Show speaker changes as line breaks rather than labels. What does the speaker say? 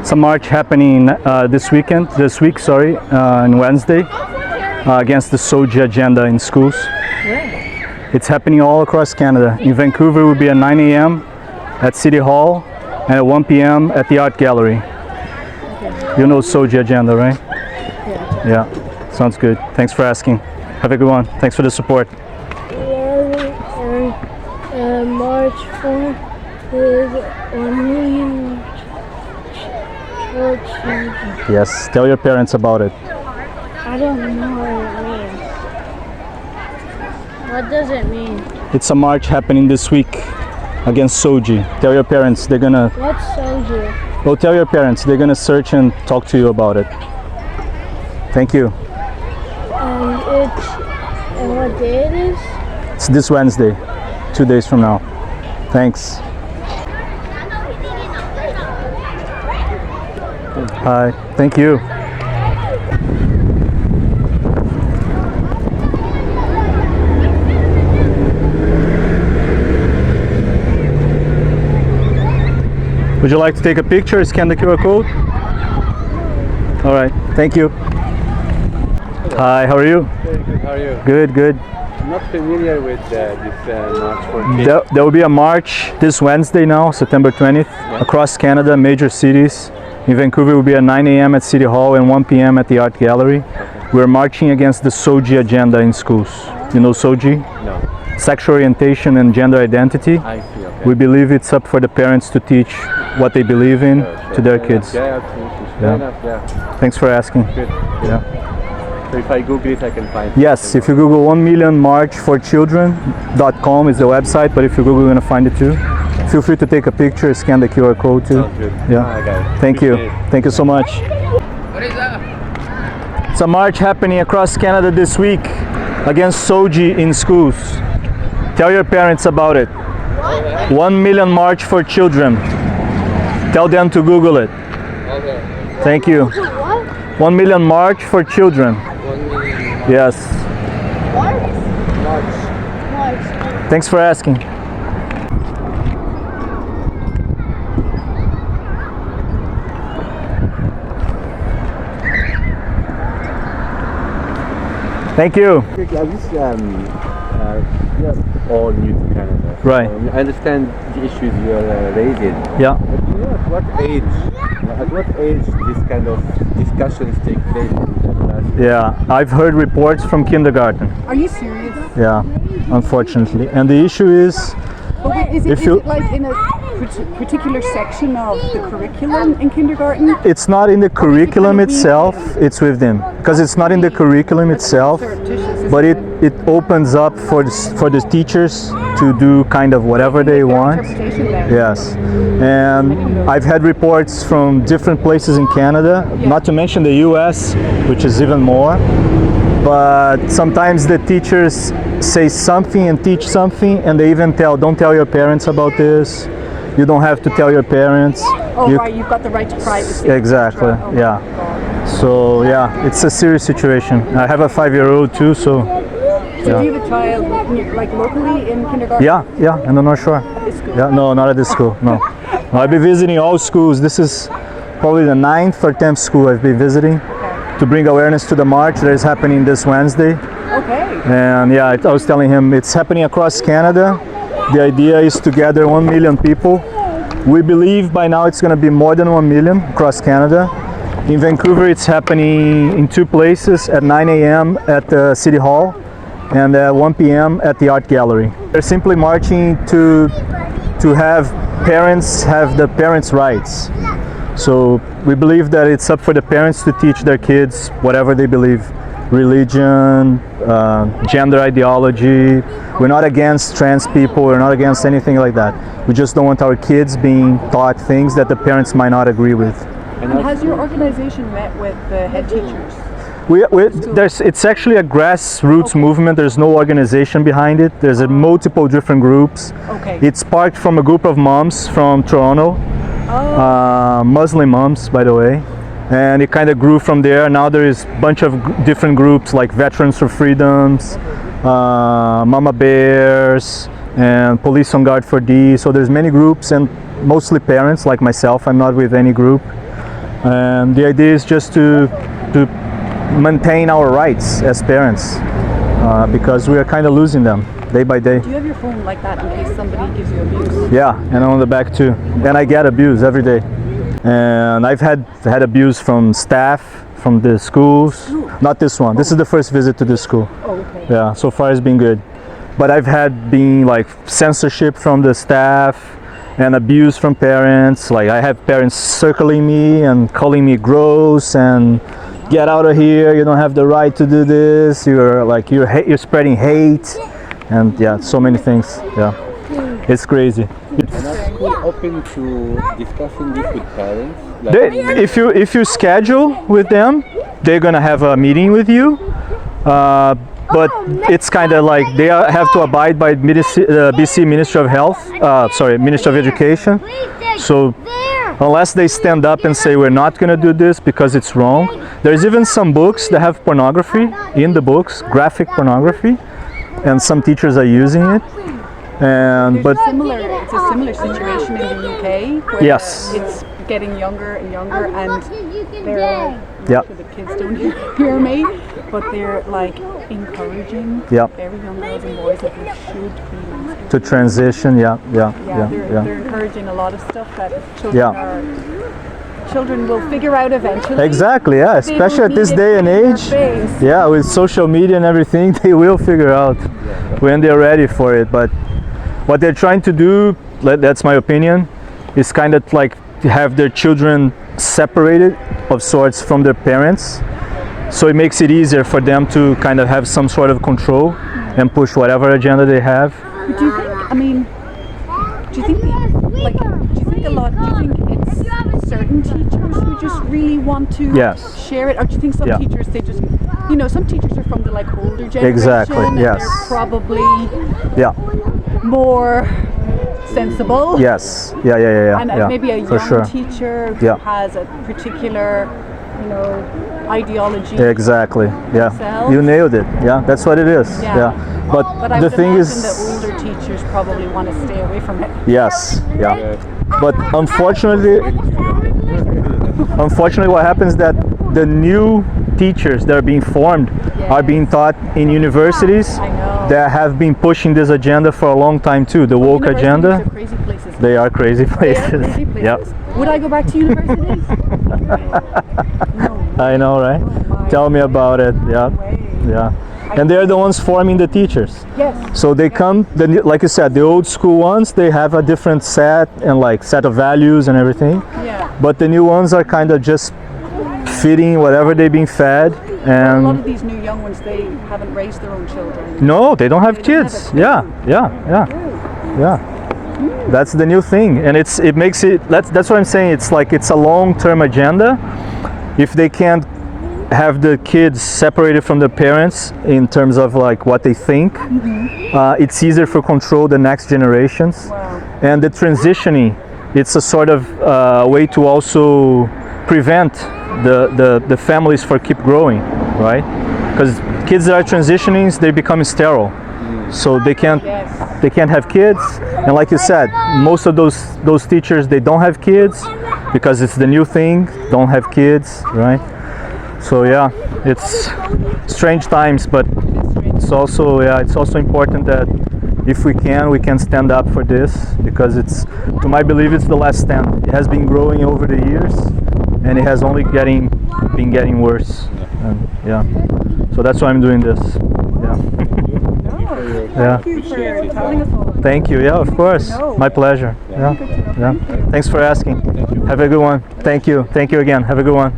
It's a march happening this week, on Wednesday, against the SOGI agenda in schools. It's happening all across Canada. In Vancouver, it will be at 9 a.m. at City Hall and at 1 p.m. at the Art Gallery. You know SOGI agenda, right? Yeah. Sounds good. Thanks for asking. Have a good one. Thanks for the support.
March for is 1 million children.
Yes, tell your parents about it.
I don't know what it means. What does it mean?
It's a march happening this week against SOGI. Tell your parents, they're gonna...
What's SOGI?
Well, tell your parents, they're gonna search and talk to you about it. Thank you.
And what day it is?
It's this Wednesday, 2 days from now. Thanks. Hi, thank you. Would you like to take a picture, scan the QR code? All right, thank you. Hi, how are you?
Very good, how are you?
Good, good.
I'm not familiar with this march for kids.
There will be a march this Wednesday now, September 20th, across Canada, major cities. In Vancouver, it will be at 9 a.m. at City Hall and 1 p.m. at the Art Gallery. Okay. We're marching against the SOGI agenda in schools. You know SOGI?
No.
Sexual orientation and gender identity.
I see, okay.
We believe it's up for the parents to teach what they believe in to their kids.
Yeah, absolutely. Fair enough, yeah.
Thanks for asking.
Good.
Yeah.
So if I Google it, I can find it?
Yes, if you Google 1millionmarchforchildren.com is the website, but if you Google, you're going to find it too. Feel free to take a picture, scan the QR code too.
Sounds good.
Yeah.
I got it.
Thank you.
Appreciate it.
Thank you so much.
What is that?
It's a march happening across Canada this week against SOGI in schools. Tell your parents about it. 1 million march for children. Tell them to Google it.
Okay.
Thank you. 1 million march for children.
1 million.
Yes.
March.
Thanks for asking. Thank you.
You're all new to Canada.
Right.
I understand the issues you're raising.
Yeah.
But you know at what age this kind of discussions take place in the class?
Yeah, I've heard reports from kindergarten.
Are you serious?
Yeah, unfortunately. And the issue is,
But wait, is it like in a particular section of the curriculum in kindergarten?
it's not in the curriculum itself, it's with them. Because it's not in the curriculum itself, but it opens up for the teachers to do kind of whatever they want. Yes. And I've had reports from different places in Canada, not to mention the US, which is even more. But sometimes the teachers say something and teach something, and they even don't tell your parents about this. You don't have to tell your parents.
Oh, right, you've got the right to privacy.
Exactly,
Oh,
yeah.
God.
So yeah, it's a serious situation. I have a 5-year-old too, so.
So do you have a child like locally in kindergarten?
Yeah, in the North Shore.
At this school?
Yeah, no, not at this school, no. I'll be visiting all schools. This is probably the 9th or 10th school I've been visiting to bring awareness to the march that is happening this Wednesday.
Okay.
And yeah, I was telling him it's happening across Canada. The idea is to gather 1 million people. We believe by now it's going to be more than 1 million across Canada. In Vancouver, it's happening in 2 places, at 9 a.m. at the City Hall and at 1 p.m. at the Art Gallery. They're simply marching to have parents have the parents' rights. So we believe that it's up for the parents to teach their kids whatever they believe. Religion, gender ideology. We're not against trans people, we're not against anything like that. We just don't want our kids being taught things that the parents might not agree with.
And has your organization met with the head teachers?
It's actually a grassroots movement. There's no organization behind it. There's multiple different groups.
Okay.
It sparked from a group of moms from Toronto, Muslim moms, by the way. And it kind of grew from there. Now there is a bunch of different groups like Veterans for Freedoms, Mama Bears, and police on guard for these. So there's many groups and mostly parents like myself. I'm not with any group. And the idea is just to maintain our rights as parents because we are kind of losing them day by day.
Do you have your phone like that in case somebody gives you abuse?
Yeah, and on the back too. And I get abuse every day. And I've had abuse from staff, from the schools. Not this one. This is the first visit to this school.
Oh, okay.
Yeah, so far it's been good. But I've had been like censorship from the staff and abuse from parents. Like I have parents circling me and calling me gross and get out of here. You don't have the right to do this. You're spreading hate, and yeah, so many things. Yeah, it's crazy.
And are school open to discussing this with parents?
If you schedule with them, they're gonna have a meeting with you. But it's kind of like they have to abide by BC Ministry of Health, Ministry of Education. So unless they stand up and say we're not going to do this because it's wrong. There's even some books that have pornography in the books, graphic pornography, and some teachers are using it. And
It's a similar situation in the UK where
Yes.
it's getting younger and younger, and they're
Yeah.
sure the kids don't hear me, but they're like encouraging
Yeah.
very young girls and boys that they should be masturbating.
to transition,
They're encouraging a lot of stuff that children will figure out eventually.
Exactly, yeah,
They
especially
don't
at this
need it
day
in
and
their
age.
face.
Yeah, with social media and everything, they will figure out when they're ready for it. But what they're trying to do, that's my opinion, is kind of like to have their children separated of sorts from their parents. So it makes it easier for them to kind of have some sort of control and push whatever agenda they have.
But do you think, do you think it's certain teachers who just really want to
Yes.
share it? Or do you think some
Yeah.
teachers, they just, some teachers are from the older generation.
Exactly,
and
yes.
They're probably
Yeah,
more sensible.
yes, yeah,
And maybe a
for
young
sure.
teacher who
Yeah.
has a particular, ideology.
Exactly, yeah.
themselves.
You nailed it, yeah, that's what it is.
Yeah.
But
I
the
would
thing
imagine
is,
that older teachers probably want to stay away from it.
yes, yeah. But unfortunately, what happens that the new teachers that are being formed are being taught in universities
I know.
that have been pushing this agenda for a long time too, the woke
Universities
agenda.
are crazy places.
They are crazy
They are
places.
crazy places.
Yep.
Would I go back to university?
I know, right?
my
Tell me about it. Yeah,
way.
yeah. And they're the ones forming the teachers.
Yes.
So they come, like you said, the old school ones, they have a different set and set of values and everything.
Yeah.
But the new ones are kind of just feeding whatever they've been fed.
A lot
And
of these new young ones, they haven't raised their own children.
no, they don't have
They don't have
kids.
a clue.
Yeah. That's the new thing, and it makes it. That's what I'm saying. It's a long-term agenda. If they can't have the kids separated from their parents in terms of what they think, it's easier for control the next generations.
Wow.
And the transitioning, it's a sort of way to also prevent the families for keep growing, right? Because kids that are transitioning, they become sterile, so they can't have kids. And like you said, most of those teachers, they don't have kids because it's the new thing, don't have kids, right? So yeah, it's strange times, but it's also important that if we can stand up for this, because to my belief, it's the last stand. It has been growing over the years, and it has only been getting worse. And, yeah, so that's why I'm doing this. Yeah.
Thank you for telling us all.
Thank you. Yeah, of course. My pleasure. Yeah. Thanks for asking. Have a good one. Thank you. Thank you again. Have a good one.